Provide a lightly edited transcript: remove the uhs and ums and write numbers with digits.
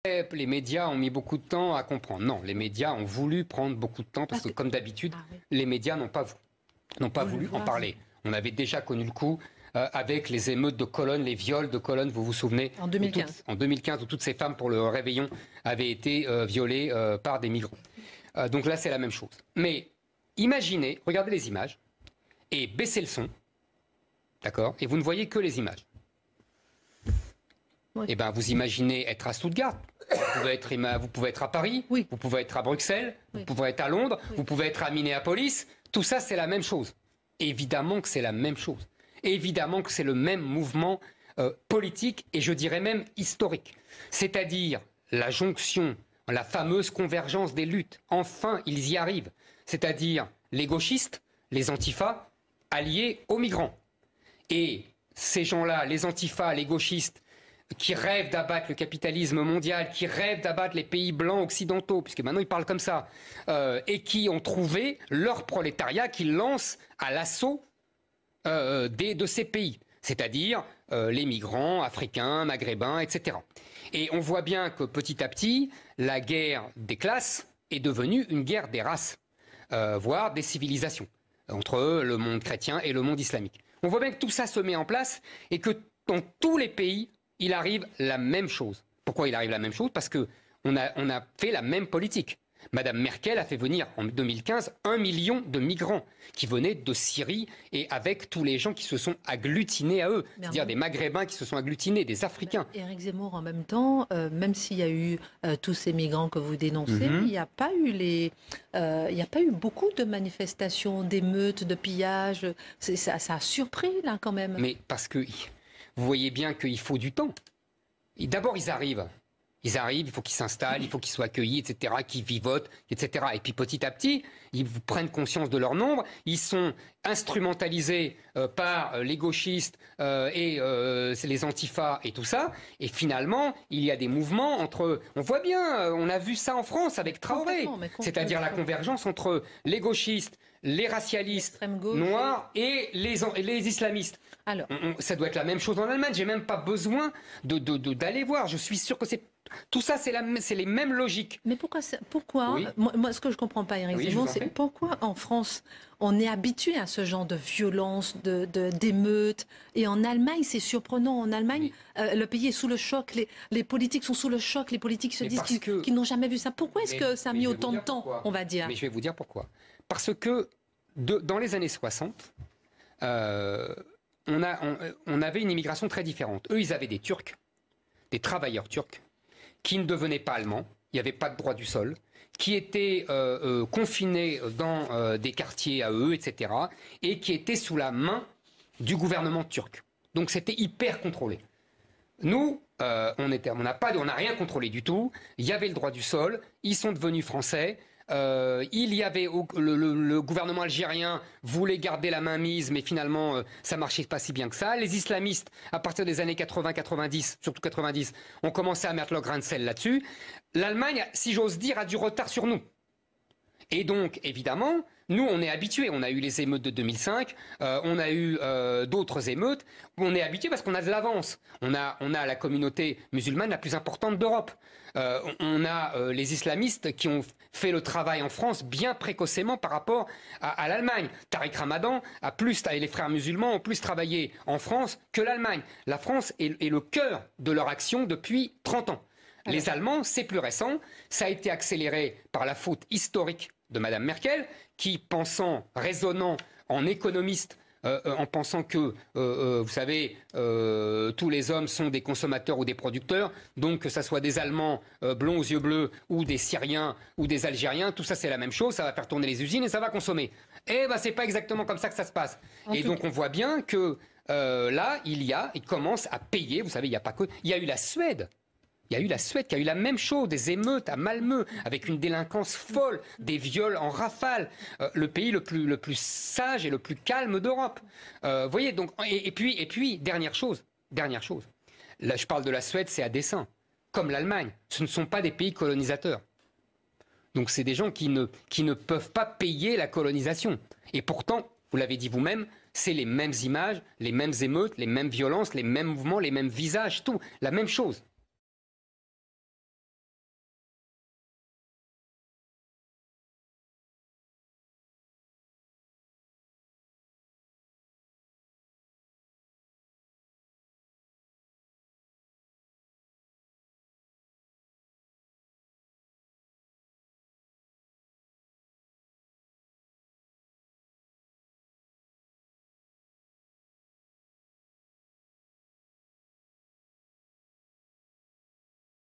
Les médias ont mis beaucoup de temps à comprendre. Non, les médias ont voulu prendre beaucoup de temps parce que, comme d'habitude, les médias n'ont pas voulu en parler. On avait déjà connu le coup avec les émeutes de Cologne, les viols de Cologne, vous vous souvenez? En 2015. En 2015, où toutes ces femmes, pour le réveillon, avaient été violées par des migrants. Donc là, c'est la même chose. Mais imaginez, regardez les images et baissez le son, d'accord? Et vous ne voyez que les images. Oui. Eh bien, vous imaginez être à Stuttgart, vous pouvez être à Paris, oui. Vous pouvez être à Bruxelles, oui. Vous pouvez être à Londres, oui. Vous pouvez être à Minneapolis. Tout ça, c'est la même chose. Évidemment que c'est la même chose. Évidemment que c'est le même mouvement politique et je dirais même historique. C'est-à-dire la jonction, la fameuse convergence des luttes. Enfin, ils y arrivent. C'est-à-dire les gauchistes, les antifas, alliés aux migrants. Et ces gens-là, les antifas, les gauchistes, qui rêvent d'abattre le capitalisme mondial, qui rêvent d'abattre les pays blancs occidentaux, puisque maintenant ils parlent comme ça, et qui ont trouvé leur prolétariat qui lance à l'assaut de ces pays, c'est-à-dire les migrants africains, maghrébins, etc. Et on voit bien que petit à petit, la guerre des classes est devenue une guerre des races, voire des civilisations, entre le monde chrétien et le monde islamique. On voit bien que tout ça se met en place et que dans tous les pays, il arrive la même chose. Pourquoi il arrive la même chose? Parce qu'on a fait la même politique. Madame Merkel a fait venir en 2015 1 million de migrants qui venaient de Syrie et avec tous les gens qui se sont agglutinés à eux, c'est-à-dire des Maghrébins qui se sont agglutinés, des Africains. Éric Zemmour, en même temps, même s'il y a eu tous ces migrants que vous dénoncez, il n'y a pas eu beaucoup de manifestations, d'émeutes, de pillages. Ça a surpris là quand même. Mais parce que vous voyez bien qu'il faut du temps. D'abord, ils arrivent, il faut qu'ils s'installent, il faut qu'ils soient accueillis, etc., qu'ils vivotent, etc. Et puis petit à petit, ils prennent conscience de leur nombre, ils sont instrumentalisés par les gauchistes et les antifas et tout ça. Et finalement, il y a des mouvements entre... On voit bien, on a vu ça en France avec Traoré, c'est-à-dire la convergence entre les gauchistes, les racialistes noirs et les islamistes. Alors, ça doit être la même chose en Allemagne. J'ai même pas besoin d'aller voir. Je suis sûr que tout ça, c'est les mêmes logiques. Mais pourquoi oui. Moi, ce que je comprends pas, Éric Zemmour, c'est pourquoi en France, on est habitué à ce genre de violence, d'émeutes. Et en Allemagne, c'est surprenant. En Allemagne, le pays est sous le choc. Les politiques sont sous le choc. Les politiques se disent qu'ils n'ont jamais vu ça. Pourquoi est-ce que ça a mis autant de temps, on va dire? Mais je vais vous dire pourquoi. Parce que dans les années 60, on avait une immigration très différente. Eux, ils avaient des Turcs, des travailleurs turcs, qui ne devenaient pas allemands, il n'y avait pas de droit du sol, qui étaient confinés dans des quartiers à eux, etc., et qui étaient sous la main du gouvernement turc. Donc c'était hyper contrôlé. Nous, on n'a rien contrôlé du tout, il y avait le droit du sol, ils sont devenus français. Il y avait le gouvernement algérien voulait garder la mainmise, mais finalement ça marchait pas si bien que ça. Les islamistes, à partir des années 80-90, surtout 90, ont commencé à mettre leur grain de sel là-dessus. L'Allemagne, si j'ose dire, a du retard sur nous. Et donc, évidemment, nous, on est habitués. On a eu les émeutes de 2005, on a eu d'autres émeutes. On est habitués parce qu'on a de l'avance. On a la communauté musulmane la plus importante d'Europe. On a les islamistes qui ont fait le travail en France bien précocement par rapport à l'Allemagne. Tariq Ramadan et les frères musulmans ont plus travaillé en France que l'Allemagne. La France est le cœur de leur action depuis 30 ans. Les Allemands, c'est plus récent. Ça a été accéléré par la faute historique de Mme Merkel, qui, raisonnant en économiste, en pensant que, vous savez, tous les hommes sont des consommateurs ou des producteurs, donc que ce soit des Allemands blonds aux yeux bleus ou des Syriens ou des Algériens, tout ça c'est la même chose, ça va faire tourner les usines et ça va consommer. Eh ben c'est pas exactement comme ça que ça se passe. Et donc on voit bien que là, il commence à payer, vous savez, il y a eu la Suède. Il y a eu la Suède qui a eu la même chose, des émeutes à Malmö, avec une délinquance folle, des viols en rafale. Le pays le plus sage et le plus calme d'Europe. Voyez, donc, et puis, dernière chose. Là, je parle de la Suède, c'est à dessein. Comme l'Allemagne, ce ne sont pas des pays colonisateurs. Donc c'est des gens qui ne peuvent pas payer la colonisation. Et pourtant, vous l'avez dit vous-même, c'est les mêmes images, les mêmes émeutes, les mêmes violences, les mêmes mouvements, les mêmes visages, tout. La même chose.